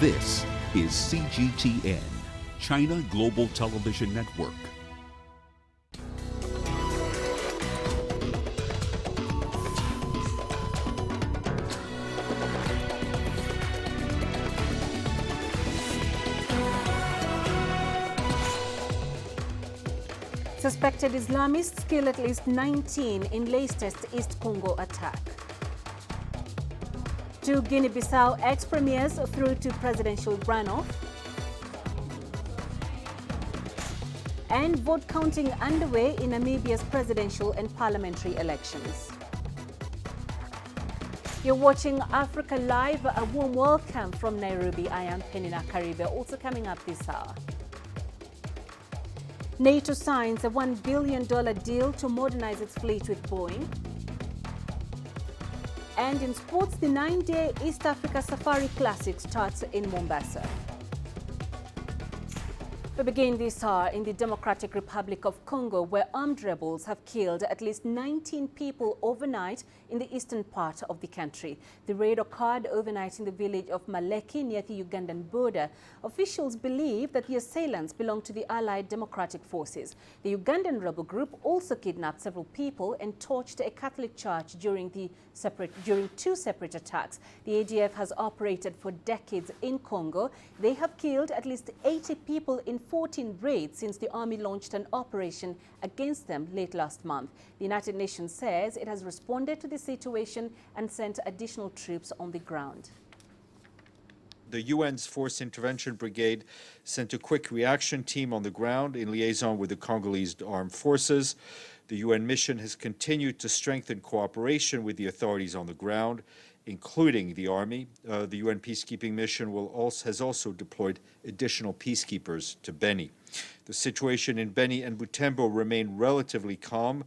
This is CGTN, China Global Television Network. Suspected Islamists kill at least 19 in latest East Congo attack. Two Guinea-Bissau ex-premiers through to presidential runoff. And vote counting underway in Namibia's presidential and parliamentary elections. You're watching Africa Live. A warm welcome from Nairobi. I am Penina Karibe. Also coming up this hour. NATO signs a $1 billion deal to modernize its fleet with Boeing. And in sports, the 9-day East Africa Safari Classic starts in Mombasa. We begin this hour in the Democratic Republic of Congo, where armed rebels have killed at least 19 people overnight in the eastern part of the country. The raid occurred overnight in the village of Maleki near the Ugandan border. Officials believe that the assailants belong to the Allied Democratic Forces. The Ugandan rebel group also kidnapped several people and torched a Catholic church during two separate attacks. The ADF has operated for decades in Congo. They have killed at least 80 people in 14 raids since the army launched an operation against them late last month. The United Nations says it has responded to the situation and sent additional troops on the ground. The UN's Force Intervention Brigade sent a quick reaction team on the ground in liaison with the Congolese armed forces. The UN mission has continued to strengthen cooperation with the authorities on the ground, including the army. The UN peacekeeping mission has also deployed additional peacekeepers to Benin. The situation in Benin and Butembo remain relatively calm.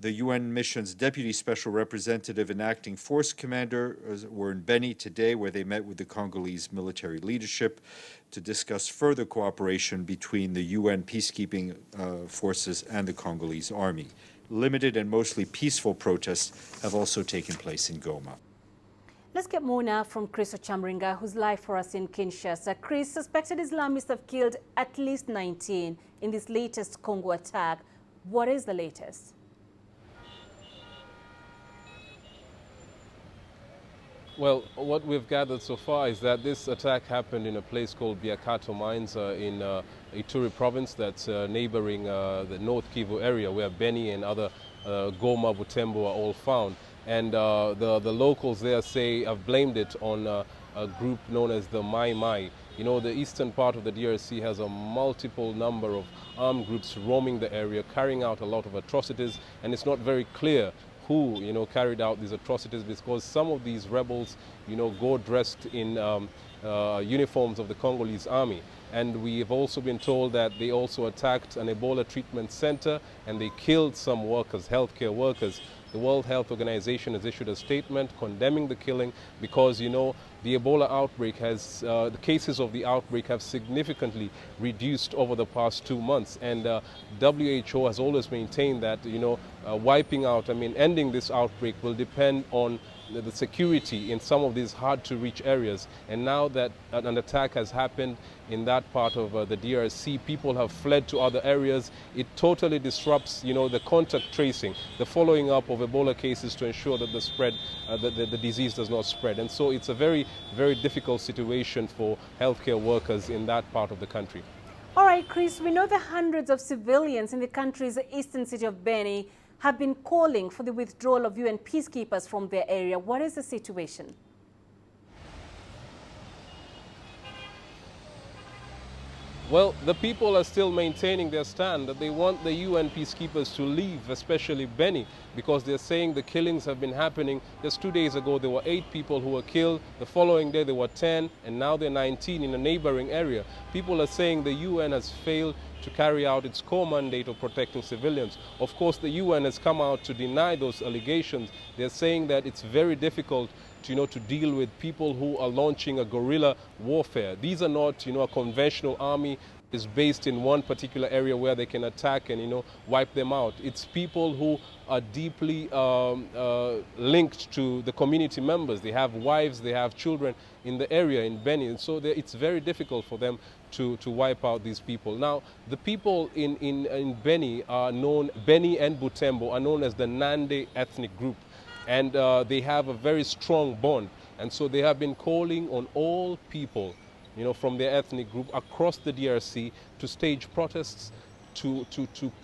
The UN mission's deputy special representative and acting force commander were in Benin today, where they met with the Congolese military leadership to discuss further cooperation between the UN peacekeeping forces and the Congolese army. Limited and mostly peaceful protests have also taken place in Goma. Let's get more now from Chris Ochamringa, who's live for us in Kinshasa. Chris, suspected Islamists have killed at least 19 in this latest Congo attack. What is the latest? Well, what we've gathered so far is that this attack happened in a place called Biakato Mines in Ituri province that's neighboring the North Kivu area, where Beni and other Goma, Butembo are all found. And the locals there have blamed it on a group known as the Mai Mai. You know, the eastern part of the DRC has a multiple number of armed groups roaming the area, carrying out a lot of atrocities, and it's not very clear who, carried out these atrocities, because some of these rebels, go dressed in uniforms of the Congolese army. And we have also been told that they also attacked an Ebola treatment center and they killed some workers, healthcare workers. The World Health Organization has issued a statement condemning the killing because, the Ebola outbreak the cases of the outbreak have significantly reduced over the past 2 months. And WHO has always maintained that, ending this outbreak will depend on the security in some of these hard-to-reach areas. And now that an attack has happened in that part of the DRC, people have fled to other areas. It totally disrupts, the contact tracing, the following up of Ebola cases to ensure that the disease does not spread. And so it's a very, very difficult situation for healthcare workers in that part of the country. All right, Chris, we know that hundreds of civilians in the country's eastern city of Beni have been calling for the withdrawal of UN peacekeepers from their area. What is the situation? Well, the people are still maintaining their stand that they want the UN peacekeepers to leave, especially Beni, because they're saying the killings have been happening. Just 2 days ago, there were 8 people who were killed. The following day, there were 10, and now there are 19 in a neighboring area. People are saying the UN has failed to carry out its core mandate of protecting civilians. Of course, the UN has come out to deny those allegations. They're saying that it's very difficult to deal with people who are launching a guerrilla warfare. These are not, a conventional army. is based in one particular area where they can attack and, wipe them out. It's people who are deeply linked to the community members. They have wives, they have children in the area in Benin, so it's very difficult for them to wipe out these people. Now, the people in Benin are known, Benin and Butembo are known as the Nande ethnic group, and they have a very strong bond. And so they have been calling on all people, from their ethnic group across the DRC to stage protests, to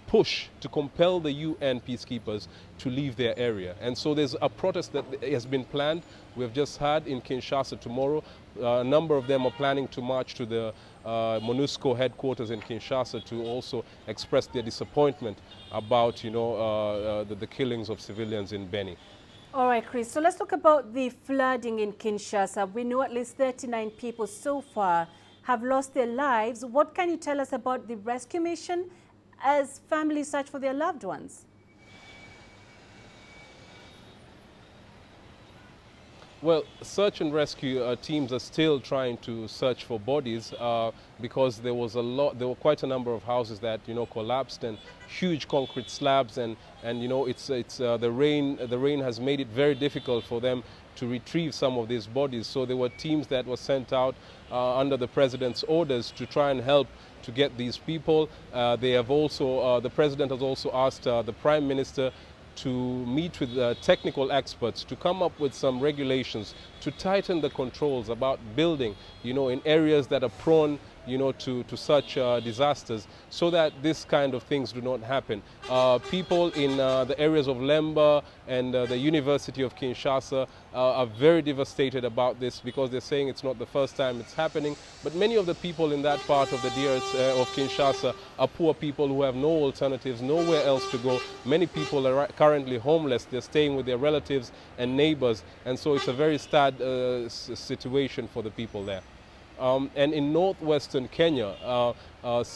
push, to compel the UN peacekeepers to leave their area. And so there's a protest that has been planned. We have just had in Kinshasa tomorrow. A number of them are planning to march to the MONUSCO headquarters in Kinshasa to also express their disappointment about, the killings of civilians in Benin. All right, Chris, so let's talk about the flooding in Kinshasa. We know at least 39 people so far have lost their lives. What can you tell us about the rescue mission as families search for their loved ones? Well, search and rescue teams are still trying to search for bodies because there were quite a number of houses that collapsed, and huge concrete slabs, and the rain has made it very difficult for them to retrieve some of these bodies. So there were teams that were sent out under the president's orders to try and help to get these people. The president has also asked the prime minister to meet with technical experts to come up with some regulations to tighten the controls about building, in areas that are prone, to such disasters, so that this kind of things do not happen. People in the areas of Lemba and the University of Kinshasa are very devastated about this, because they're saying it's not the first time it's happening. But many of the people in that part of the DRC of Kinshasa are poor people who have no alternatives, nowhere else to go. Many people are currently homeless. They're staying with their relatives and neighbors, and so it's a very sad situation for the people there. And in northwestern Kenya,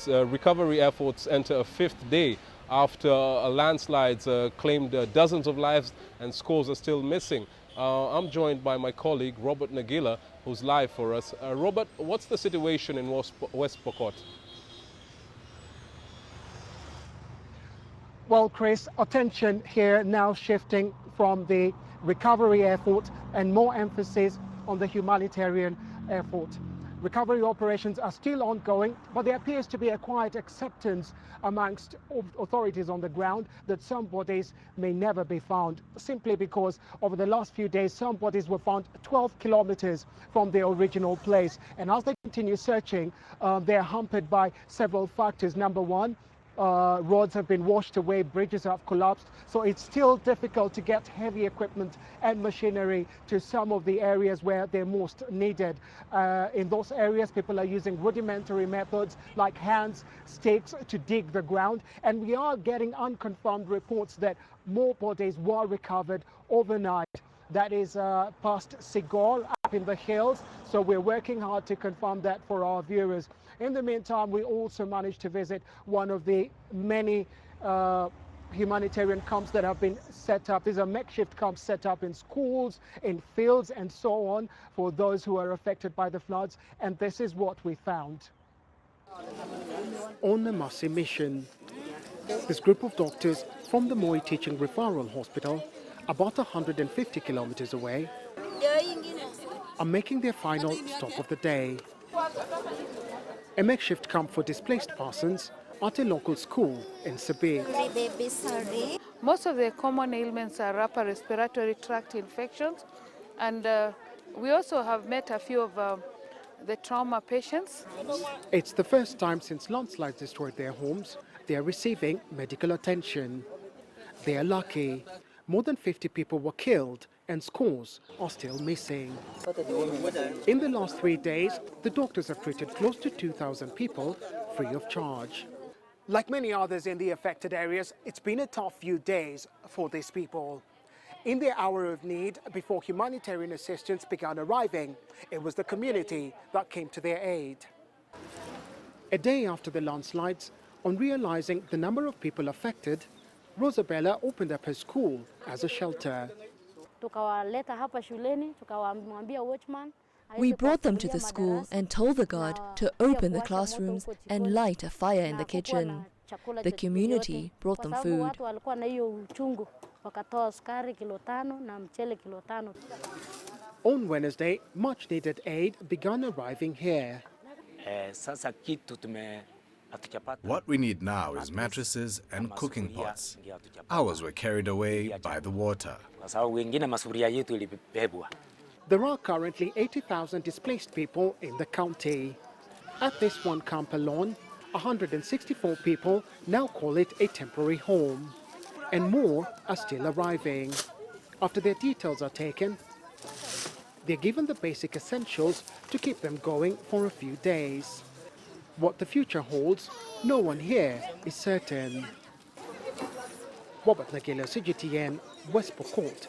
recovery efforts enter a fifth day after landslides claimed dozens of lives and scores are still missing. I'm joined by my colleague Robert Nagila, who's live for us. Robert, what's the situation in West Pokot? Well, Chris, attention here now shifting from the recovery effort and more emphasis on the humanitarian effort. Recovery operations are still ongoing, but there appears to be a quiet acceptance amongst authorities on the ground that some bodies may never be found, simply because over the last few days some bodies were found 12 kilometers from their original place. And as they continue searching, they're hampered by several factors. Number one, roads have been washed away, bridges have collapsed, so it's still difficult to get heavy equipment and machinery to some of the areas where they're most needed. In those areas, people are using rudimentary methods like hands, sticks to dig the ground, and we are getting unconfirmed reports that more bodies were recovered overnight. That is past Sigor, up in the hills, so we're working hard to confirm that for our viewers. In the meantime, we also managed to visit one of the many humanitarian camps that have been set up. These are makeshift camps set up in schools, in fields, and so on, for those who are affected by the floods, and this is what we found. On a massive mission, this group of doctors from the Moi Teaching Referral Hospital, about 150 kilometers away, are making their final stop of the day. A makeshift camp for displaced persons at a local school in Sabi. Most of the common ailments are upper respiratory tract infections, and we also have met a few of the trauma patients. It's the first time since landslides destroyed their homes they are receiving medical attention. They are lucky. More than 50 people were killed and scores are still missing. In the last 3 days, the doctors have treated close to 2,000 people free of charge. Like many others in the affected areas, it's been a tough few days for these people. In their hour of need, before humanitarian assistance began arriving, it was the community that came to their aid. A day after the landslides, on realizing the number of people affected, Rosabella opened up her school as a shelter. Tukawaleta hapa shuleni, tukawamwambia watchman We brought them to the school and told the guard to open the classrooms and light a fire in the kitchen. The community brought them food. On Wednesday, much-needed aid began arriving here. What we need now is mattresses and cooking pots. Ours were carried away by the water. There are currently 80,000 displaced people in the county. At this one camp alone, 164 people now call it a temporary home. And more are still arriving. After their details are taken, they're given the basic essentials to keep them going for a few days. What the future holds, no one here is certain. Robert Nagila, CGTN, West Pokot,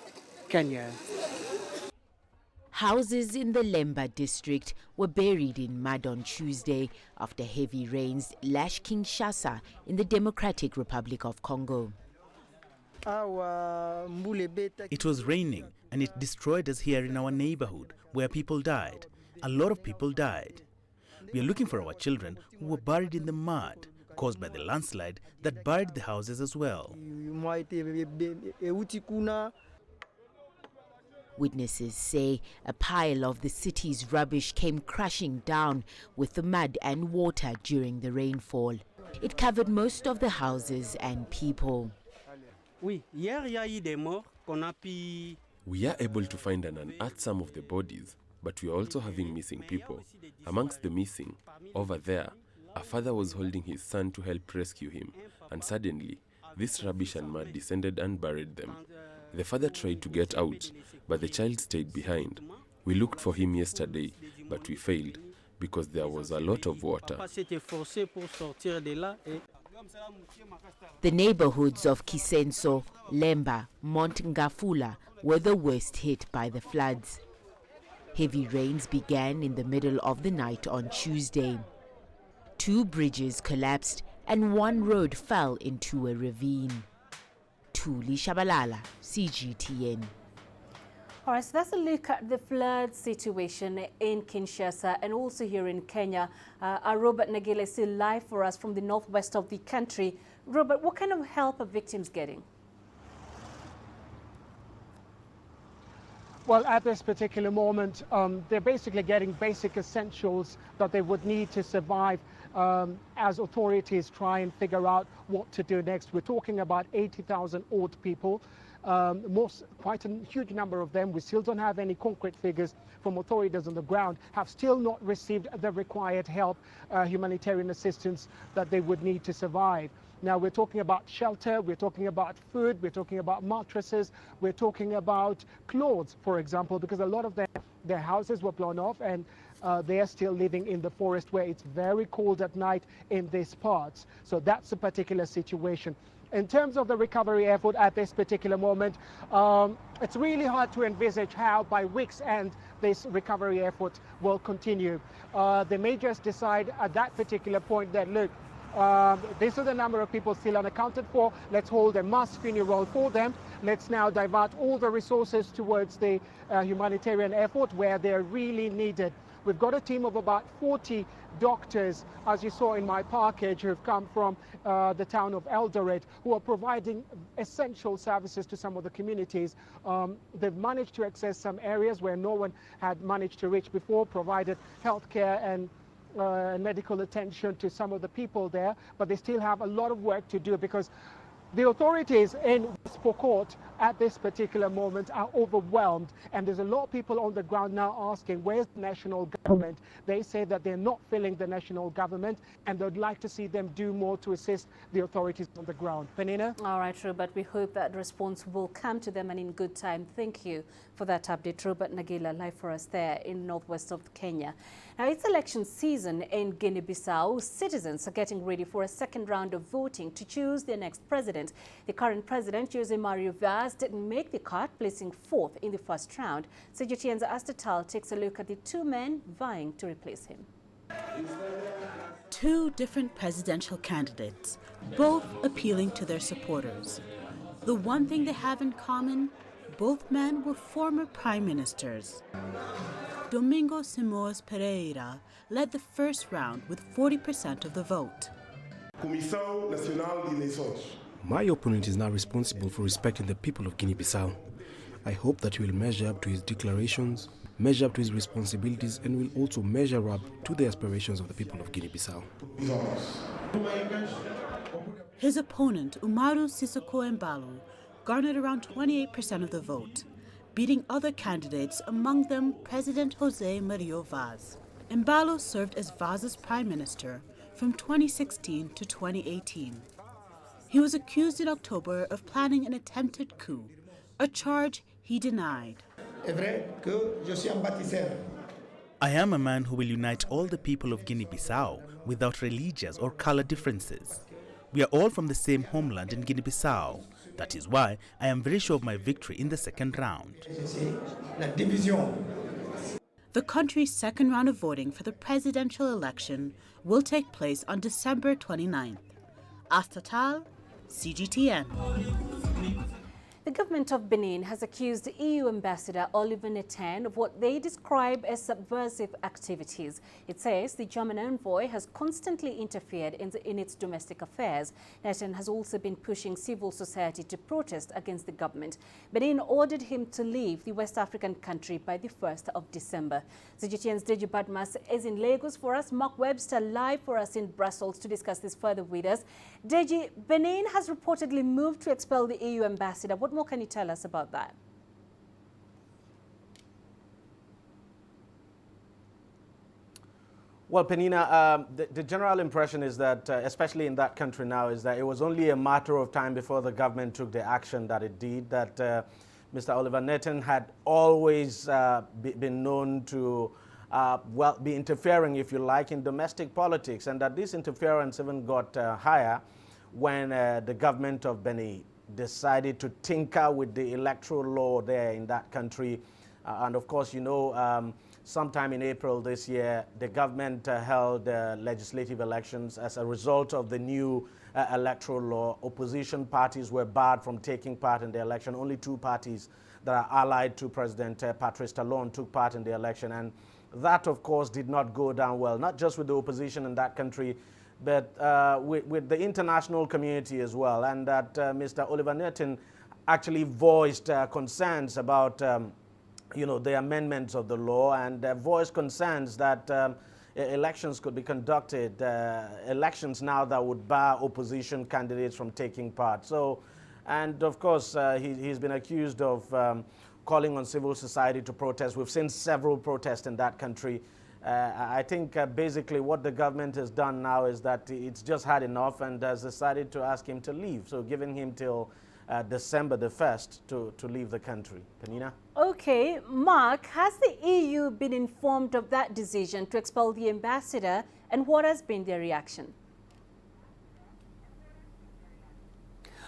Kenya. Houses in the Lemba district were buried in mud on Tuesday after heavy rains lashed Kinshasa in the Democratic Republic of Congo. It was raining and it destroyed us here in our neighborhood where people died. A lot of people died. We are looking for our children who were buried in the mud caused by the landslide that buried the houses as well. Witnesses say a pile of the city's rubbish came crashing down with the mud and water during the rainfall. It covered most of the houses and people. We are able to find and unearth some of the bodies, but we are also having missing people. Amongst the missing, over there, a father was holding his son to help rescue him, and suddenly, this rubbish and mud descended and buried them. The father tried to get out, but the child stayed behind. We looked for him yesterday, but we failed because there was a lot of water. The neighborhoods of Kisenso, Lemba, Mont Ngafula were the worst hit by the floods. Heavy rains began in the middle of the night on Tuesday. 2 bridges collapsed and 1 road fell into a ravine. Tuli Shabalala, CGTN. All right, so that's a look at the flood situation in Kinshasa and also here in Kenya. Our Robert Nagila is still live for us from the northwest of the country. Robert, what kind of help are victims getting? Well, at this particular moment, they're basically getting basic essentials that they would need to survive as authorities try and figure out what to do next. We're talking about 80,000 old people, quite a huge number of them. We still don't have any concrete figures from authorities on the ground, have still not received the required help, humanitarian assistance that they would need to survive. Now, we're talking about shelter, we're talking about food, we're talking about mattresses, we're talking about clothes, for example, because a lot of their houses were blown off and they are still living in the forest where it's very cold at night in these parts. So that's a particular situation. In terms of the recovery effort at this particular moment, it's really hard to envisage how by week's end this recovery effort will continue. They may just decide at that particular point that, look, this is the number of people still unaccounted for. Let's hold a mass funeral for them. Let's now divert all the resources towards the humanitarian effort where they're really needed. We've got a team of about 40 doctors, as you saw in my package, who have come from the town of Eldoret, who are providing essential services to some of the communities. They've managed to access some areas where no one had managed to reach before, provided healthcare and medical attention to some of the people there, but they still have a lot of work to do because the authorities in West Pokot at this particular moment are overwhelmed, and there's a lot of people on the ground now asking, where's the national government? They say that they're not filling the national government and they'd like to see them do more to assist the authorities on the ground. Penina? All right, Robert, we hope that response will come to them and in good time. Thank you for that update. Robert Nagila, live for us there in northwest of Kenya. Now, it's election season in Guinea-Bissau. Citizens are getting ready for a second round of voting to choose their next president. The current president, Jose Mario Vaz, didn't make the cut, placing 4th in the first round. CGTN's Astatal takes a look at the 2 men vying to replace him. 2 different presidential candidates, both appealing to their supporters. The one thing they have in common, both men were former prime ministers. Domingo Simões Pereira led the first round with 40% of the vote. My opponent is now responsible for respecting the people of Guinea-Bissau. I hope that he will measure up to his declarations, measure up to his responsibilities, and will also measure up to the aspirations of the people of Guinea-Bissau. His opponent, Umaru Sissoco Embalo, garnered around 28% of the vote, beating other candidates, among them President José Mario Vaz. Embalo served as Vaz's prime minister from 2016 to 2018. He was accused in October of planning an attempted coup, a charge he denied. I am a man who will unite all the people of Guinea-Bissau without religious or color differences. We are all from the same homeland in Guinea-Bissau. That is why I am very sure of my victory in the second round. The country's second round of voting for the presidential election will take place on December 29th. Astatal, CGTN. The government of Benin has accused the EU ambassador Oliver Neten of what they describe as subversive activities. It says the German envoy has constantly interfered in its domestic affairs. Neten has also been pushing civil society to protest against the government. Benin ordered him to leave the West African country by the 1st of December. CGTN's Deji Badmas is in Lagos for us. Mark Webster live for us in Brussels to discuss this further with us. Deji, Benin has reportedly moved to expel the EU ambassador. What more can you tell us about that? Well, Penina, the general impression is that, especially in that country now, is that it was only a matter of time before the government took the action that it did, that Mr. Oliver Neten had always been known to be interfering, if you like, in domestic politics, and that this interference even got higher when the government of Benin decided to tinker with the electoral law there in that country. And of course, you know, sometime in April this year, the government held legislative elections as a result of the new electoral law. Opposition parties were barred from taking part in the election. Only two parties that are allied to President Patrice Talon took part in the election. And that, of course, did not go down well, not just with the opposition in that country, but with the international community as well. And that Mr. Oliver Neten actually voiced concerns about you know, the amendments of the law, and voiced concerns that elections could be conducted, elections now that would bar opposition candidates from taking part. So, and of course, he's been accused of calling on civil society to protest. We've seen several protests in that country. I think basically what the government has done now is that it's just had enough and has decided to ask him to leave. So giving him till December the 1st to leave the country. Penina? Okay, Mark, has the EU been informed of that decision to expel the ambassador, and what has been their reaction?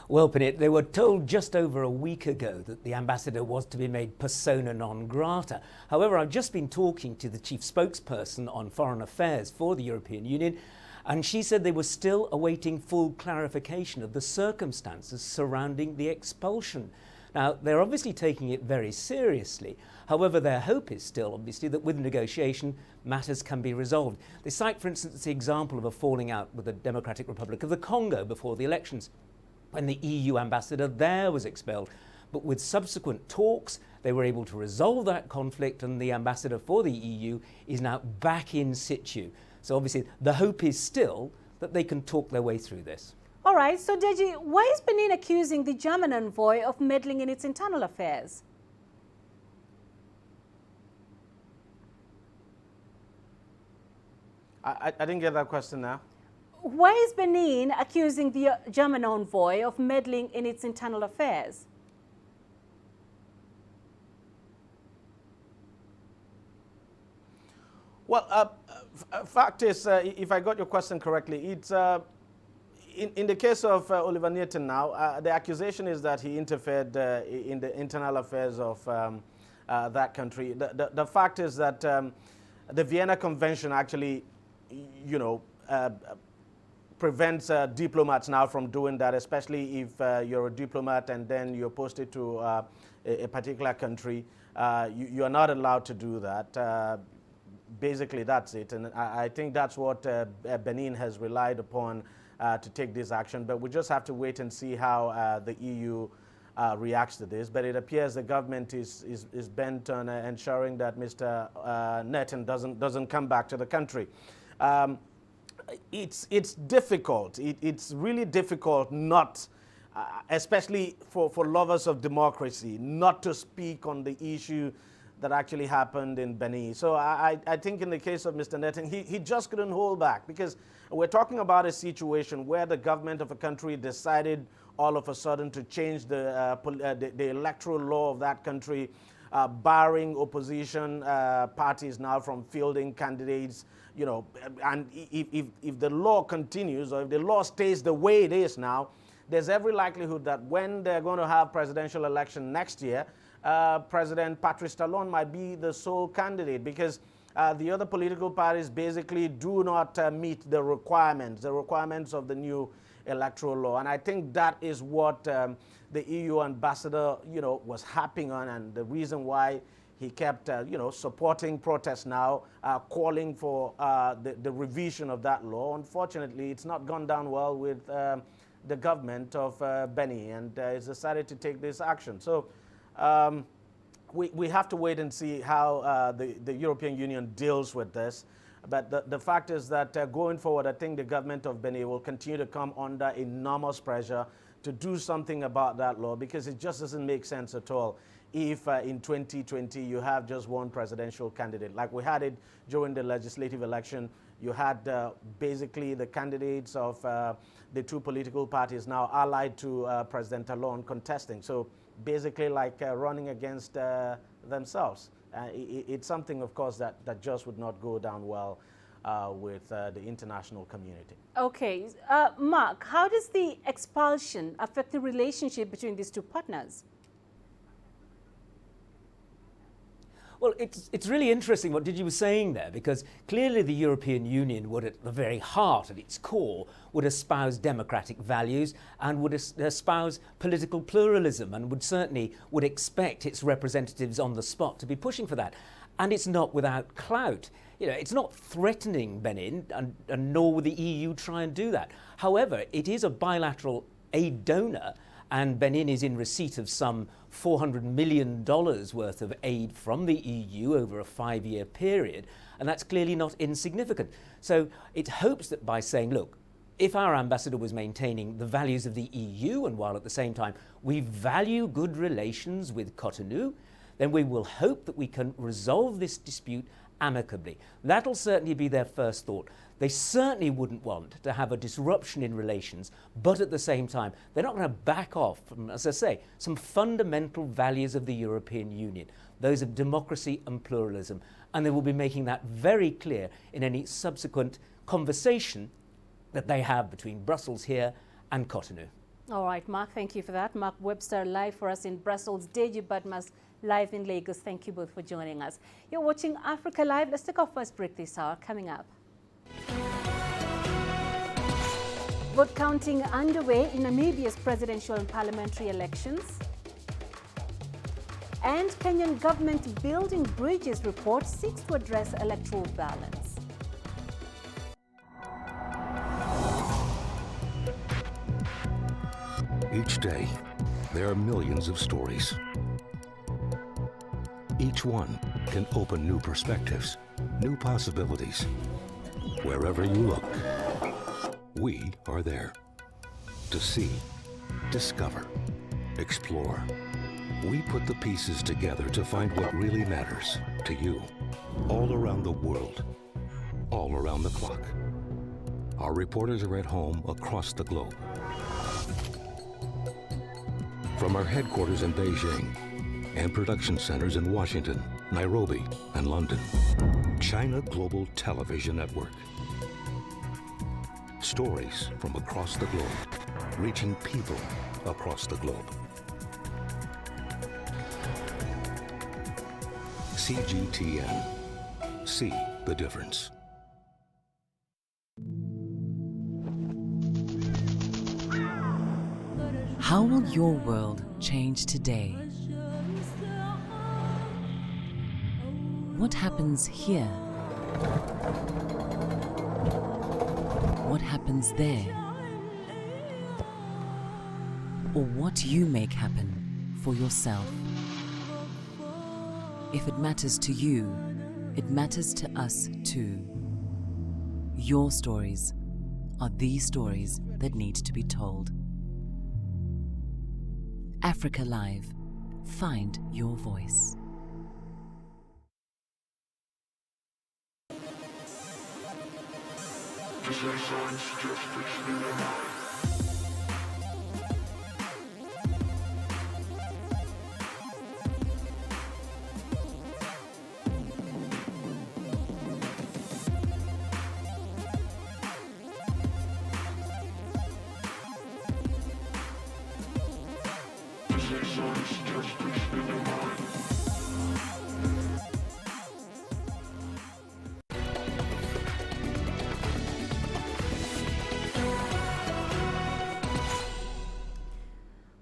Well, Pinit, they were told just over a week ago that the ambassador was to be made persona non grata. However, I've just been talking to the chief spokesperson on foreign affairs for the European Union, and she said they were still awaiting full clarification of the circumstances surrounding the expulsion. Now, they're obviously taking it very seriously. However, their hope is still, obviously, that with negotiation, matters can be resolved. They cite, for instance, the example of a falling out with the Democratic Republic of the Congo before the elections, when the EU ambassador there was expelled. But with subsequent talks, they were able to resolve that conflict, and the ambassador for the EU is now back in situ. So obviously, the hope is still that they can talk their way through this. All right, so Deji, why is Benin accusing the German envoy of meddling in its internal affairs? I didn't get that question now. Why is Benin accusing the German envoy of meddling in its internal affairs? Well, fact is, if I got your question correctly, it's in the case of Oliver Neten now, the accusation is that he interfered in the internal affairs of that country. The fact is that the Vienna Convention actually, you know, prevents diplomats now from doing that, especially if you're a diplomat and then you're posted to a particular country. you are not allowed to do that. Basically, that's it. And I think that's what Benin has relied upon to take this action. But we just have to wait and see how the EU reacts to this. But it appears the government is bent on ensuring that Mr. Netten doesn't come back to the country. It's difficult. It's really difficult not, especially for lovers of democracy, not to speak on the issue that actually happened in Benin. So I think in the case of Mr. Netten, he just couldn't hold back, because we're talking about a situation where the government of a country decided all of a sudden to change the electoral law of that country, barring opposition parties now from fielding candidates. You know, and if the law continues, or if the law stays the way it is now, there's every likelihood that when they're going to have presidential election next year, President Patrice Talon might be the sole candidate, because the other political parties basically do not meet the requirements of the new electoral law. And I think that is what the EU ambassador, was harping on, and the reason why he kept, supporting protests now, calling for the revision of that law. Unfortunately, it's not gone down well with the government of Benin, and it's decided to take this action. So we have to wait and see how the European Union deals with this. But the fact is that going forward, I think the government of Benin will continue to come under enormous pressure to do something about that law, because it just doesn't make sense at all if in 2020 you have just one presidential candidate. Like we had it during the legislative election. You had basically the candidates of the two political parties now allied to President Talon contesting. So basically like running against themselves. It's something, of course, that just would not go down well with the international community. Okay. Mark, how does the expulsion affect the relationship between these two partners? Well, it's really interesting what Digi was saying there, because clearly the European Union would, at the very heart, at its core, would espouse democratic values and would espouse political pluralism, and would expect its representatives on the spot to be pushing for that. And it's not without clout. It's not threatening Benin, and nor would the EU try and do that. However, it is a bilateral aid donor, and Benin is in receipt of some $400 million worth of aid from the EU over a 5-year period, and that's clearly not insignificant. So it hopes that by saying, look, if our ambassador was maintaining the values of the EU, and while at the same time we value good relations with Cotonou, then we will hope that we can resolve this dispute amicably. That'll certainly be their first thought. They certainly wouldn't want to have a disruption in relations, but at the same time, they're not going to back off from, as I say, some fundamental values of the European Union, those of democracy and pluralism. And they will be making that very clear in any subsequent conversation that they have between Brussels here and Cotonou. All right, Mark, thank you for that. Mark Webster live for us in Brussels, Deji Badmas live in Lagos. Thank you both for joining us. You're watching Africa Live. Let's take our first break this hour. Coming up. Vote counting underway in Namibia's presidential and parliamentary elections. And Kenyan government building bridges report seeks to address electoral violence. Each day, there are millions of stories. Each one can open new perspectives, new possibilities. Wherever you look, we are there. To see, discover, explore. We put the pieces together to find what really matters to you, all around the world, all around the clock. Our reporters are at home across the globe. From our headquarters in Beijing and production centers in Washington, Nairobi, and London, China Global Television Network. Stories from across the globe, reaching people across the globe. CGTN. See the difference. How will your world change today? What happens here? What happens there? Or what you make happen for yourself. If it matters to you, it matters to us too. Your stories are the stories that need to be told. Africa Live. Find your voice.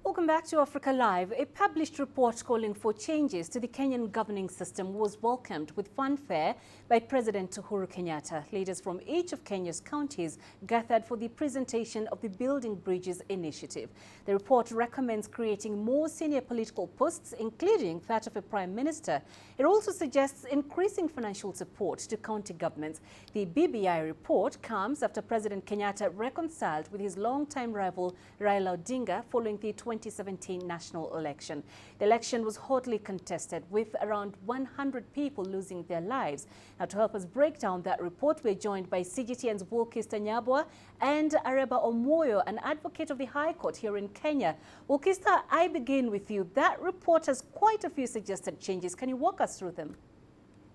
Welcome back to Africa Live. A published report calling for changes to the Kenyan governing system was welcomed with fanfare by President Uhuru Kenyatta. Leaders from each of Kenya's counties gathered for the presentation of the Building Bridges initiative. The report recommends creating more senior political posts, including that of a prime minister. It also suggests increasing financial support to county governments. The BBI report comes after President Kenyatta reconciled with his longtime rival Raila Odinga following the 2017 national election. The election was hotly contested, with around 100 people losing their lives. Now, to help us break down that report, we're joined by CGTN's Wilkista Nyabwa and Areba Omoyo, an advocate of the High Court here in Kenya. Wilkista, I begin with you. That report has quite a few suggested changes. Can you walk us through them?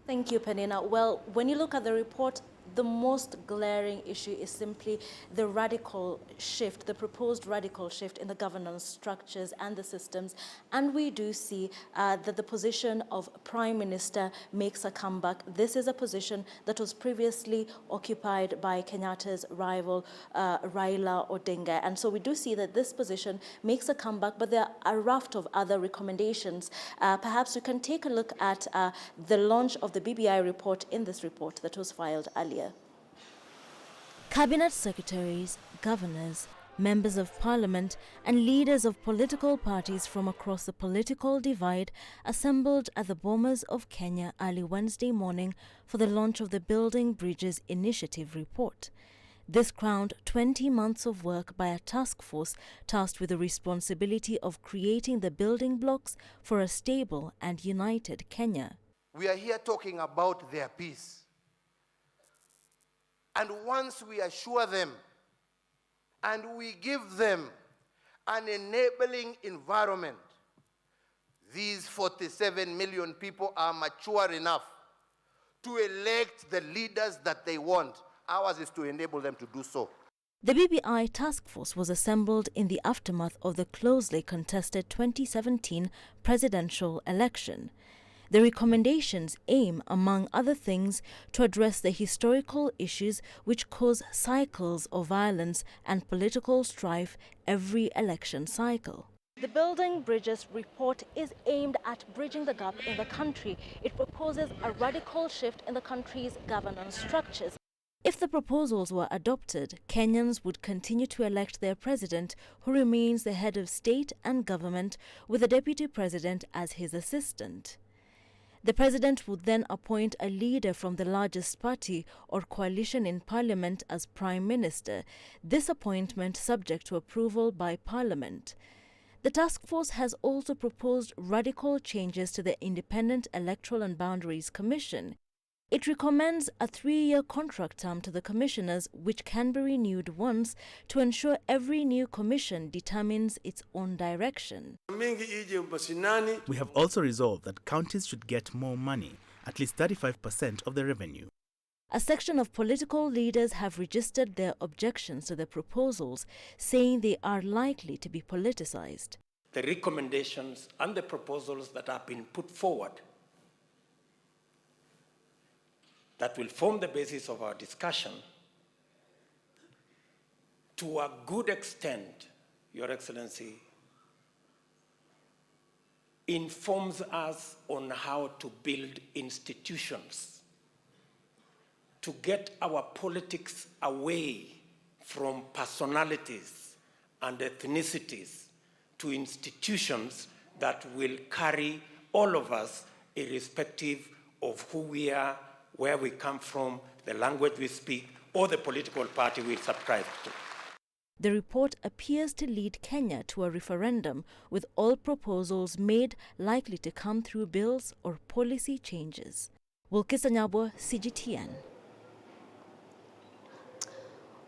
Thank you, Penina. Well, when you look at the report, the most glaring issue is simply the radical shift, the proposed radical shift in the governance structures and the systems. And we do see that the position of Prime Minister makes a comeback. This is a position that was previously occupied by Kenyatta's rival, Raila Odinga. And so we do see that this position makes a comeback, but there are a raft of other recommendations. Perhaps we can take a look at the launch of the BBI report in this report that was filed earlier. Cabinet secretaries, governors, members of parliament and leaders of political parties from across the political divide assembled at the Bomas of Kenya early Wednesday morning for the launch of the Building Bridges Initiative report. This crowned 20 months of work by a task force tasked with the responsibility of creating the building blocks for a stable and united Kenya. We are here talking about their peace. And once we assure them and we give them an enabling environment, these 47 million people are mature enough to elect the leaders that they want. Ours is to enable them to do so. The BBI task force was assembled in the aftermath of the closely contested 2017 presidential election. The recommendations aim, among other things, to address the historical issues which cause cycles of violence and political strife every election cycle. The Building Bridges report is aimed at bridging the gap in the country. It proposes a radical shift in the country's governance structures. If the proposals were adopted, Kenyans would continue to elect their president, who remains the head of state and government, with the deputy president as his assistant. The president would then appoint a leader from the largest party or coalition in parliament as prime minister, this appointment subject to approval by parliament. The task force has also proposed radical changes to the Independent Electoral and Boundaries Commission. It recommends a 3-year contract term to the commissioners, which can be renewed once, to ensure every new commission determines its own direction. We have also resolved that counties should get more money, at least 35% of the revenue. A section of political leaders have registered their objections to the proposals, saying they are likely to be politicized. The recommendations and the proposals that have been put forward that will form the basis of our discussion, to a good extent, Your Excellency, informs us on how to build institutions, to get our politics away from personalities and ethnicities to institutions that will carry all of us, irrespective of who we are, where we come from, the language we speak, or the political party we subscribe to. The report appears to lead Kenya to a referendum, with all proposals made likely to come through bills or policy changes. Wilkis Anyabwa, CGTN.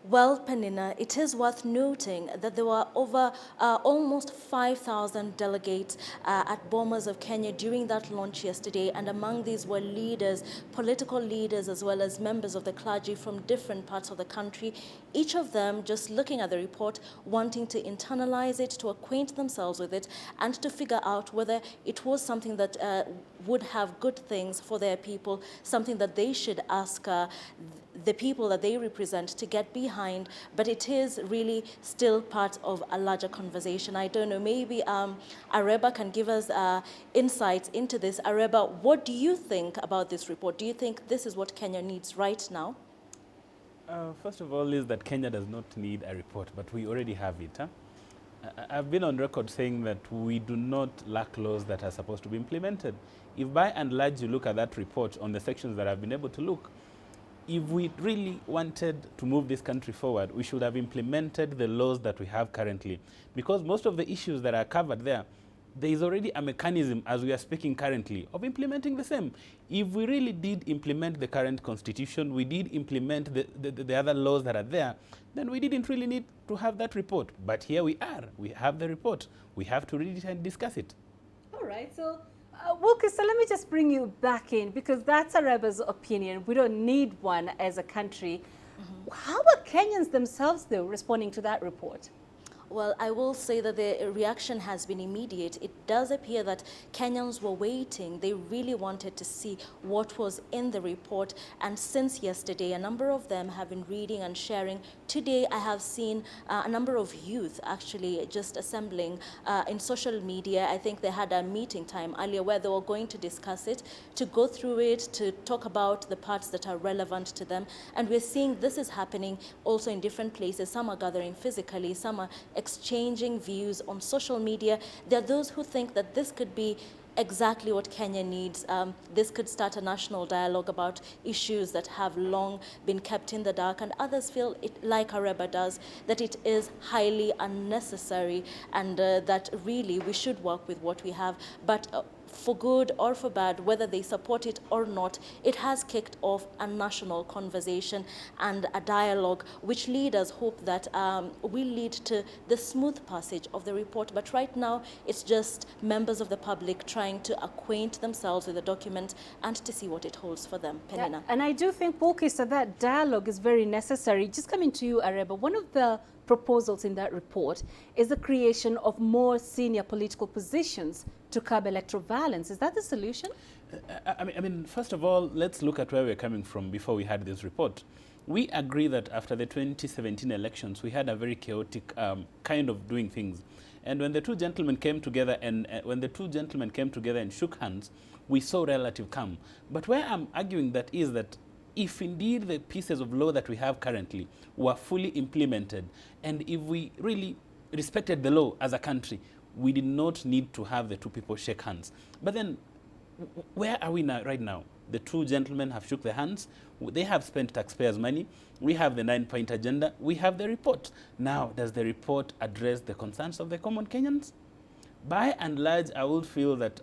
Well, Penina, it is worth noting that there were over almost 5,000 delegates at Bomas of Kenya during that launch yesterday, and among these were leaders, political leaders, as well as members of the clergy from different parts of the country, each of them just looking at the report, wanting to internalize it, to acquaint themselves with it, and to figure out whether it was something that would have good things for their people, something that they should ask the people that they represent to get behind, but it is really still part of a larger conversation. I don't know, maybe Areba can give us insights into this. Areba, what do you think about this report? Do you think this is what Kenya needs right now? First of all, is that Kenya does not need a report, but we already have it. I've been on record saying that we do not lack laws that are supposed to be implemented. If by and large you look at that report on the sections that I've been able to look, if we really wanted to move this country forward, we should have implemented the laws that we have currently. Because most of the issues that are covered there is already a mechanism, as we are speaking currently, of implementing the same. If we really did implement the current constitution, we did implement the other laws that are there, then we didn't really need to have that report. But here we are. We have the report. We have to read it and discuss it. All right. So, Wilkis, so let me just bring you back in, because that's Areba's opinion. We don't need one as a country. How are Kenyans themselves, though, responding to that report? Well, I will say that the reaction has been immediate. It does appear that Kenyans were waiting. They really wanted to see what was in the report. And since yesterday, a number of them have been reading and sharing. Today, I have seen a number of youth actually just assembling in social media. I think they had a meeting time earlier where they were going to discuss it, to go through it, to talk about the parts that are relevant to them. And we're seeing this is happening also in different places. Some are gathering physically, some are exchanging views on social media. There are those who think that this could be exactly what Kenya needs. This could start a national dialogue about issues that have long been kept in the dark, and others feel, it, like Areba does, that it is highly unnecessary and that really we should work with what we have. But for good or for bad, whether they support it or not, it has kicked off a national conversation and a dialogue which leaders hope that will lead to the smooth passage of the report. But right now, it's just members of the public trying to acquaint themselves with the document and to see what it holds for them. Penina. Yeah, and I do think, Wilkis, that dialogue is very necessary. Just coming to you, Areba, one of the proposals in that report is the creation of more senior political positions to curb electoral violence. Is that the solution? I mean, first of all, let's look at where we're coming from before we had this report. We agree that after the 2017 elections, we had a very chaotic kind of doing things. And when the two gentlemen came together and shook hands, we saw relative calm. But where I'm arguing that is that if indeed the pieces of law that we have currently were fully implemented, and if we really respected the law as a country, we did not need to have the two people shake hands. But then, where are we now, right now? The two gentlemen have shook their hands. They have spent taxpayers' money. We have the 9-point agenda. We have the report. Now, does the report address the concerns of the common Kenyans? By and large, I would feel that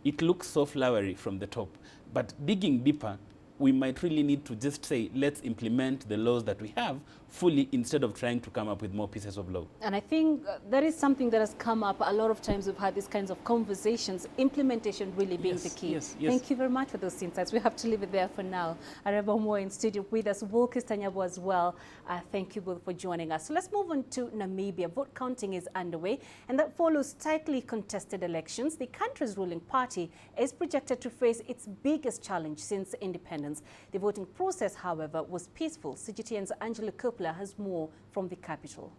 it looks so flowery from the top. But digging deeper, we might really need to just say, let's implement the laws that we have fully instead of trying to come up with more pieces of law. And I think that is something that has come up a lot of times. We've had these kinds of conversations, implementation really being the key. Yes. Thank you very much for those insights. We have to leave it there for now. Areba Moore in studio with us, Wilkis Anyabwa as well. Thank you both for joining us. So let's move on to Namibia. Vote counting is underway, and that follows tightly contested elections. The country's ruling party is projected to face its biggest challenge since independence. The voting process, however, was peaceful. CGTN's Angela Kopler has more from the capital.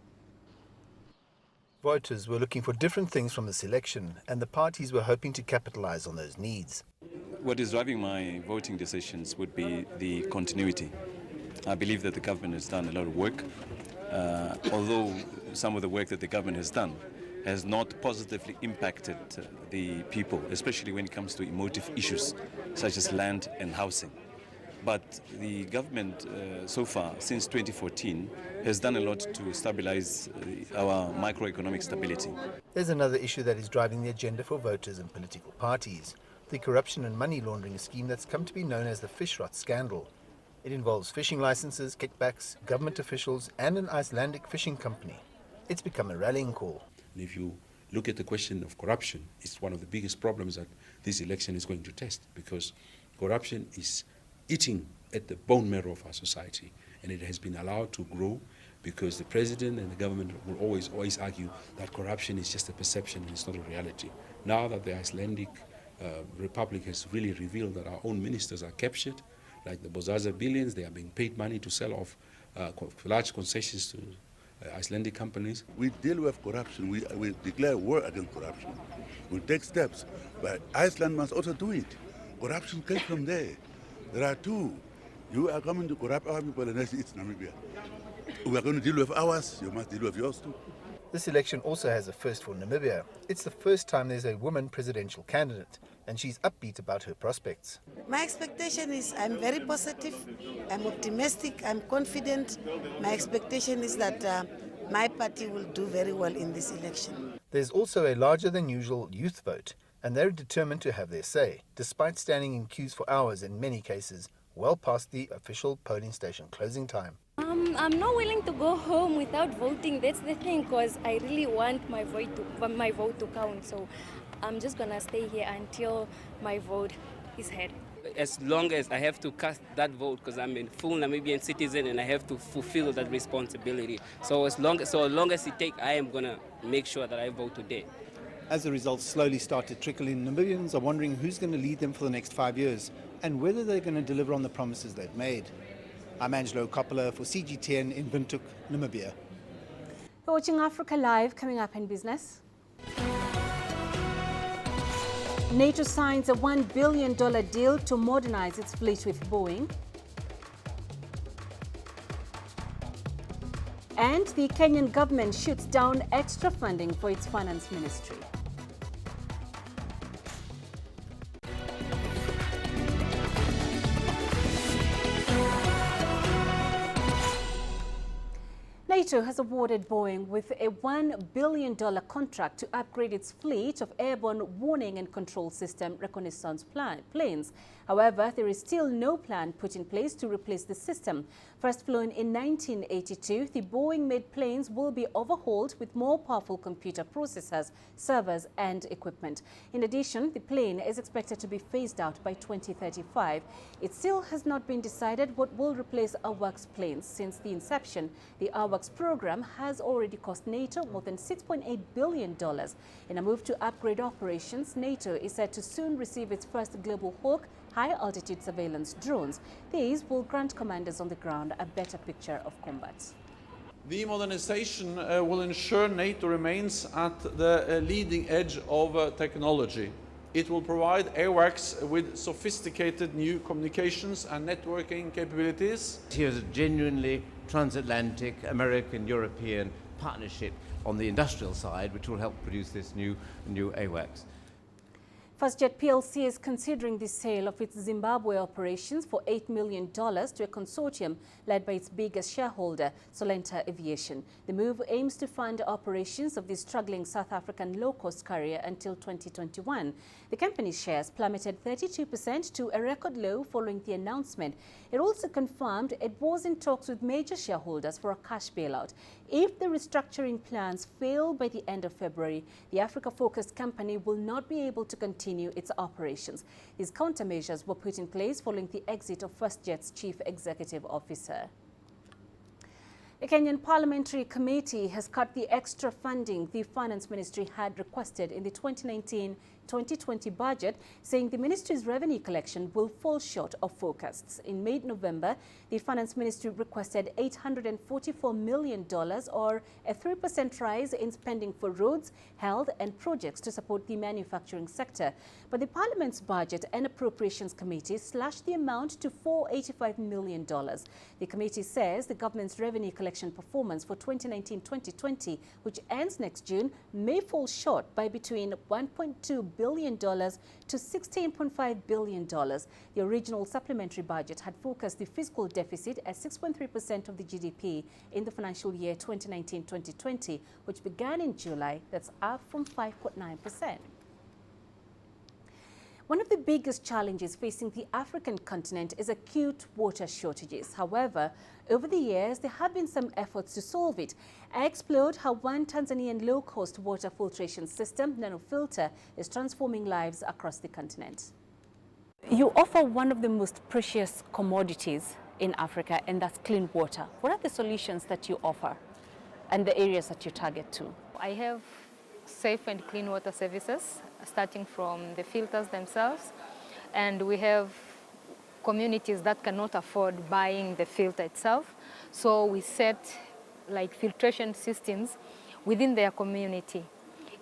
Voters were looking for different things from this election, and the parties were hoping to capitalize on those needs. What is driving my voting decisions would be the continuity. I believe that the government has done a lot of work, although some of the work that the government has done has not positively impacted the people, especially when it comes to emotive issues such as land and housing. But the government so far, since 2014, has done a lot to stabilize our microeconomic stability. There's another issue that is driving the agenda for voters and political parties, the corruption and money laundering scheme that's come to be known as the fish rot scandal. It involves fishing licenses, kickbacks, government officials and an Icelandic fishing company. It's become a rallying call. If you look at the question of corruption, it's one of the biggest problems that this election is going to test, because corruption is eating at the bone marrow of our society, and it has been allowed to grow because the president and the government will always argue that corruption is just a perception and it's not a reality. Now that the Icelandic Republic has really revealed that our own ministers are captured, like the Bozaza billions, they are being paid money to sell off large concessions to Icelandic companies. We deal with corruption. We declare war against corruption. We take steps, but Iceland must also do it. Corruption comes from there. There are two. You are coming to corrupt our people, and it's Namibia. We are going to deal with ours. You must deal with yours too. This election also has a first for Namibia. It's the first time there's a woman presidential candidate, and she's upbeat about her prospects. My expectation is I'm very positive, I'm optimistic, I'm confident. My expectation is that my party will do very well in this election. There's also a larger than usual youth vote, and they're determined to have their say, despite standing in queues for hours in many cases, well past the official polling station closing time. I'm not willing to go home without voting. That's the thing, because I really want my vote to count. So I'm just gonna stay here until my vote is heard. As long as I have to cast that vote, because I'm a full Namibian citizen and I have to fulfill that responsibility. So as long as it takes, I am gonna make sure that I vote today. As the results slowly start to trickle in, Namibians are wondering who's going to lead them for the next 5 years and whether they're going to deliver on the promises they've made. I'm Angelo Coppola for CGTN in Windhoek, Namibia. You're watching Africa Live. Coming up in business. NATO signs a $1 billion deal to modernize its fleet with Boeing. And the Kenyan government shoots down extra funding for its finance ministry. NATO has awarded Boeing with a $1 billion contract to upgrade its fleet of airborne warning and control system reconnaissance planes. However, there is still no plan put in place to replace the system. First flown in 1982, the Boeing-made planes will be overhauled with more powerful computer processors, servers and equipment. In addition, the plane is expected to be phased out by 2035. It still has not been decided what will replace AWACS planes. Since the inception, the AWACS program has already cost NATO more than $6.8 billion. In a move to upgrade operations, NATO is said to soon receive its first Global Hawk high-altitude surveillance drones. These will grant commanders on the ground a better picture of combat. The modernization will ensure NATO remains at the leading edge of technology. It will provide AWACS with sophisticated new communications and networking capabilities. Here's a genuinely transatlantic American-European partnership on the industrial side, which will help produce this new AWACS. FirstJet plc is considering the sale of its Zimbabwe operations for $8 million to a consortium led by its biggest shareholder, Solenta Aviation. The move aims to fund operations of the struggling South African low-cost carrier until 2021. The company's shares plummeted 32% to a record low following the announcement. It also confirmed it was in talks with major shareholders for a cash bailout. If the restructuring plans fail by the end of February, the Africa-focused company will not be able to continue its operations. These countermeasures were put in place following the exit of FirstJet's chief executive officer. The Kenyan Parliamentary Committee has cut the extra funding the Finance Ministry had requested in the 2019 2020 budget, saying the ministry's revenue collection will fall short of forecasts. In mid-November, the Finance Ministry requested $844 million, or a 3% rise in spending for roads, health and projects to support the manufacturing sector. But the Parliament's Budget and Appropriations Committee slashed the amount to $485 million. The committee says the government's revenue collection performance for 2019-2020, which ends next June, may fall short by between $1.2 billion to $16.5 billion. The original supplementary budget had forecast the fiscal deficit at 6.3% of the GDP in the financial year 2019-2020, which began in July. That's up from 5.9%. One of the biggest challenges facing the African continent is acute water shortages. However, over the years, there have been some efforts to solve it. I explored how one Tanzanian low-cost water filtration system, NanoFilter, is transforming lives across the continent. You offer one of the most precious commodities in Africa, and that's clean water. What are the solutions that you offer and the areas that you target to? I have safe and clean water services, starting from the filters themselves, and we have communities that cannot afford buying the filter itself, so we set like filtration systems within their community.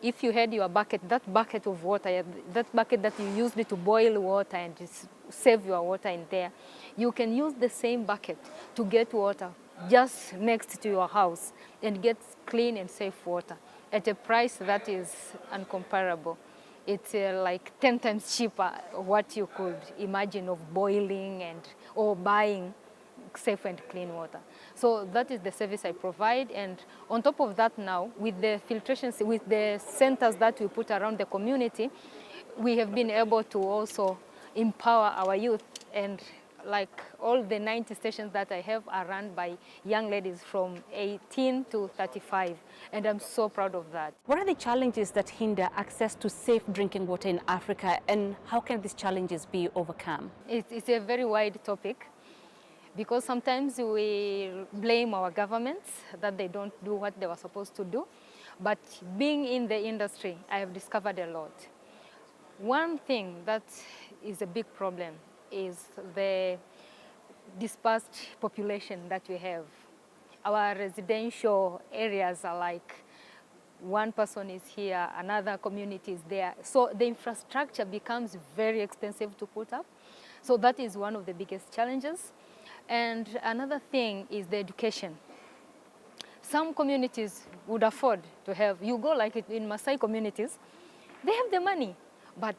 If you had your bucket, that bucket of water, that bucket that you used to boil water and just save your water in there, you can use the same bucket to get water just next to your house and get clean and safe water at a price that is incomparable. It's like 10 times cheaper what you could imagine of boiling or buying safe and clean water. So that is the service I provide, and on top of that now, with the filtration, with the centers that we put around the community, we have been able to also empower our youth, and like all the 90 stations that I have are run by young ladies from 18 to 35, and I'm so proud of that. What are the challenges that hinder access to safe drinking water in Africa, and how can these challenges be overcome? It's a very wide topic, because sometimes we blame our governments that they don't do what they were supposed to do, but being in the industry, I have discovered a lot. One thing that is a big problem is the dispersed population that we have. Our residential areas are like one person is here, another community is there. So the infrastructure becomes very expensive to put up. So that is one of the biggest challenges. And another thing is the education. Some communities would afford to have, you go like in Maasai communities, they have the money, but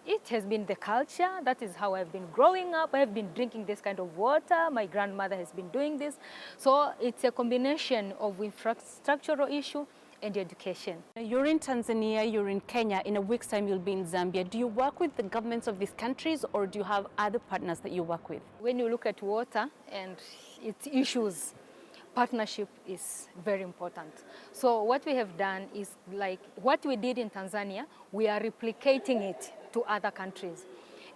it has been the culture. That is how I've been growing up. I have been drinking this kind of water. My grandmother has been doing this. So it's a combination of infrastructural issue and education. You're in Tanzania, you're in Kenya. In a week's time, you'll be in Zambia. Do you work with the governments of these countries, or do you have other partners that you work with? When you look at water and its issues, partnership is very important. So what we have done is like what we did in Tanzania, we are replicating it to other countries.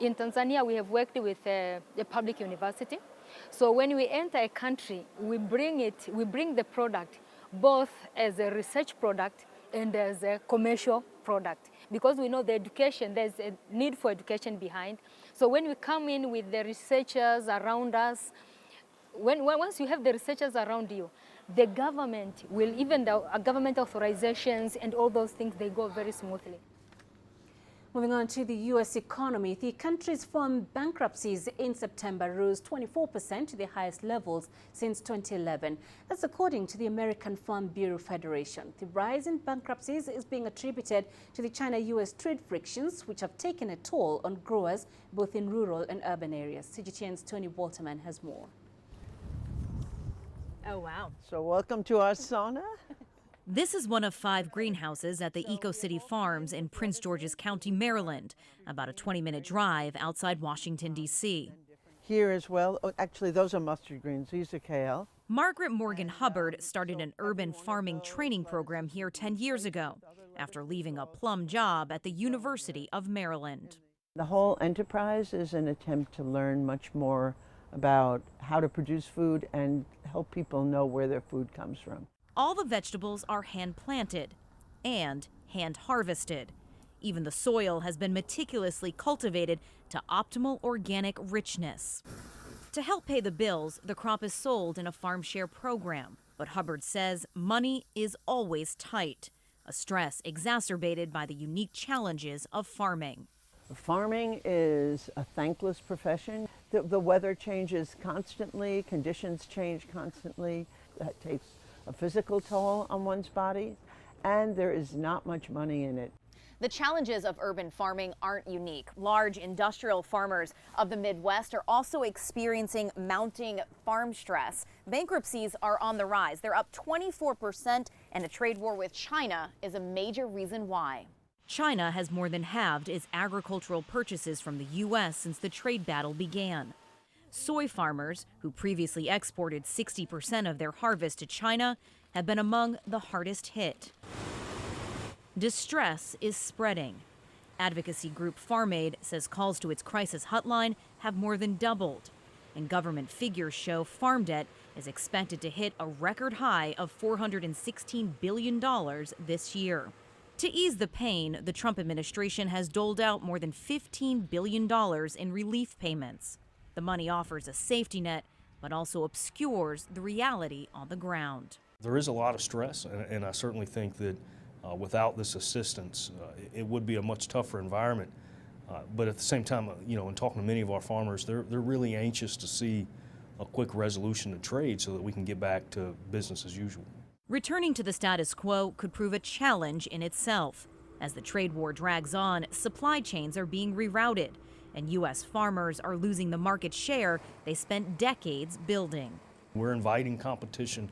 In Tanzania, we have worked with a public university. So when we enter a country, we bring the product both as a research product and as a commercial product, because we know the education, there's a need for education behind. So when we come in with the researchers around us, once you have the researchers around you, the government will, even the government authorizations and all those things, they go very smoothly. Moving on to the U.S. economy, the country's farm bankruptcies in September rose 24% to the highest levels since 2011. That's according to the American Farm Bureau Federation. The rise in bankruptcies is being attributed to the China-U.S. trade frictions, which have taken a toll on growers both in rural and urban areas. CGTN's Tony Walterman has more. Oh, wow. So welcome to our sauna. This is one of 5 greenhouses at the Eco City Farms in Prince George's County, Maryland, about a 20-minute drive outside Washington, D.C. Here as well, actually those are mustard greens, these are kale. Margaret Morgan Hubbard started an urban farming training program here 10 years ago after leaving a plum job at the University of Maryland. The whole enterprise is an attempt to learn much more about how to produce food and help people know where their food comes from. All the vegetables are hand-planted and hand-harvested. Even the soil has been meticulously cultivated to optimal organic richness. To help pay the bills, the crop is sold in a farm share program. But Hubbard says money is always tight, a stress exacerbated by the unique challenges of farming. Farming is a thankless profession. The weather changes constantly, conditions change constantly. That takes a physical toll on one's body, and there is not much money in it. The challenges of urban farming aren't unique. Large industrial farmers of the Midwest are also experiencing mounting farm stress. Bankruptcies are on the rise. They're up 24%, and a trade war with China is a major reason why. China has more than halved its agricultural purchases from the U.S. since the trade battle began. Soy farmers, who previously exported 60% of their harvest to China, have been among the hardest hit. Distress is spreading. Advocacy group Farm Aid says calls to its crisis hotline have more than doubled. And government figures show farm debt is expected to hit a record high of $416 billion this year. To ease the pain, the Trump administration has doled out more than $15 billion in relief payments. The money offers a safety net, but also obscures the reality on the ground. There is a lot of stress, and I certainly think that without this assistance, it would be a much tougher environment. But at the same time, in talking to many of our farmers, they're really anxious to see a quick resolution to trade so that we can get back to business as usual. Returning to the status quo could prove a challenge in itself. As the trade war drags on, supply chains are being rerouted, and U.S. farmers are losing the market share they spent decades building. We're inviting competition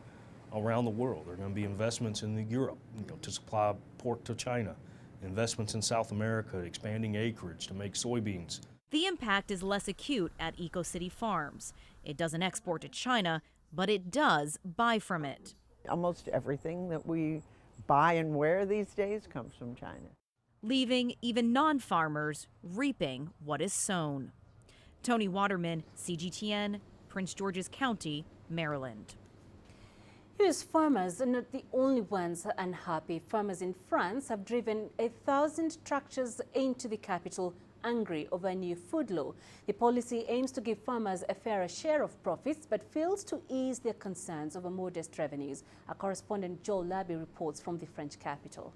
around the world. There are going to be investments in Europe to supply pork to China, investments in South America, expanding acreage to make soybeans. The impact is less acute at Eco City Farms. It doesn't export to China, but it does buy from it. Almost everything that we buy and wear these days comes from China, leaving even non-farmers reaping what is sown. Tony Waterman, CGTN, Prince George's County, Maryland. U.S. farmers are not the only ones unhappy. Farmers in France have driven 1,000 tractors into the capital, angry over a new food law. The policy aims to give farmers a fairer share of profits, but fails to ease their concerns over modest revenues. Our correspondent Joel Labby reports from the French capital.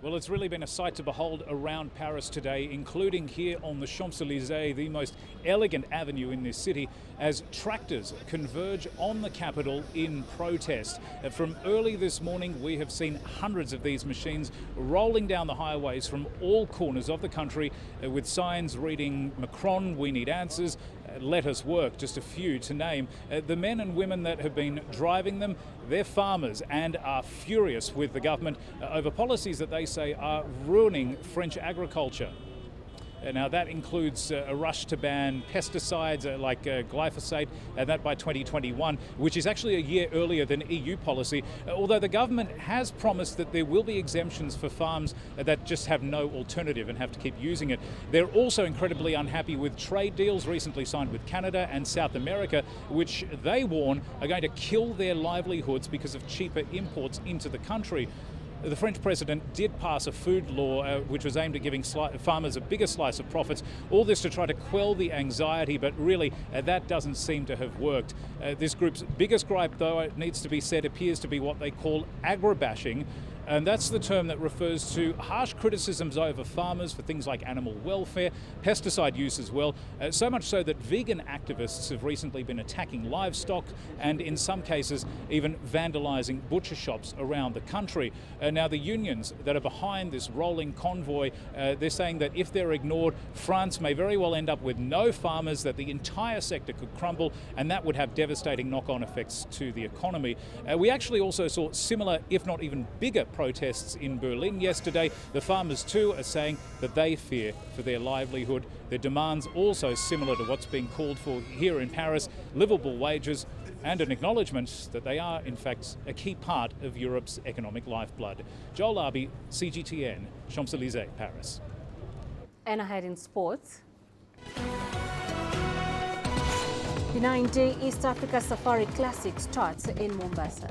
Well, it's really been a sight to behold around Paris today, including here on the Champs-Élysées, the most elegant avenue in this city, as tractors converge on the capital in protest. From early this morning, we have seen hundreds of these machines rolling down the highways from all corners of the country with signs reading "Macron, we need answers," "Let us work," just a few to name. The men and women that have been driving them, they're farmers and are furious with the government over policies that they say are ruining French agriculture. Now that includes a rush to ban pesticides like glyphosate, and that by 2021, which is actually a year earlier than EU policy, although the government has promised that there will be exemptions for farms that just have no alternative and have to keep using it. They're also incredibly unhappy with trade deals recently signed with Canada and South America, which they warn are going to kill their livelihoods because of cheaper imports into the country. The French president did pass a food law which was aimed at giving farmers a bigger slice of profits, all this to try to quell the anxiety, but really that doesn't seem to have worked. This group's biggest gripe, though, it needs to be said, appears to be what they call agri-bashing. And that's the term that refers to harsh criticisms over farmers for things like animal welfare, pesticide use as well, so much so that vegan activists have recently been attacking livestock and in some cases even vandalising butcher shops around the country. Now the unions that are behind this rolling convoy, they're saying that if they're ignored, France may very well end up with no farmers, that the entire sector could crumble, and that would have devastating knock-on effects to the economy. We actually also saw similar, if not even bigger, protests in Berlin yesterday. The farmers too are saying that they fear for their livelihood. Their demands also similar to what's being called for here in Paris: livable wages and an acknowledgement that they are in fact a key part of Europe's economic lifeblood. Joel Labby, CGTN, Champs-Élysées, Paris. And ahead in sports. The 9-day East Africa Safari Classic starts in Mombasa.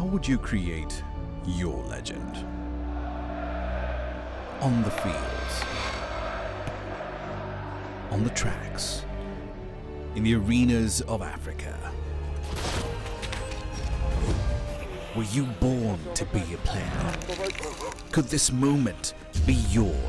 How would you create your legend? On the fields, on the tracks, in the arenas of Africa. Were you born to be a player? Could this moment be yours?